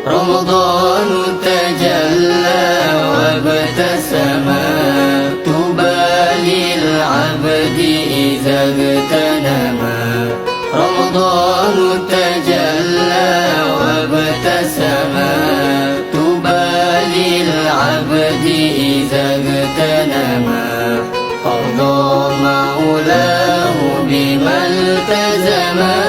رمضان تجلى وابتسم طوبى للعبد إذا اغتنم رمضان تجلى وابتسم طوبى للعبد إذا اغتنم أرضى مولاه بما التزم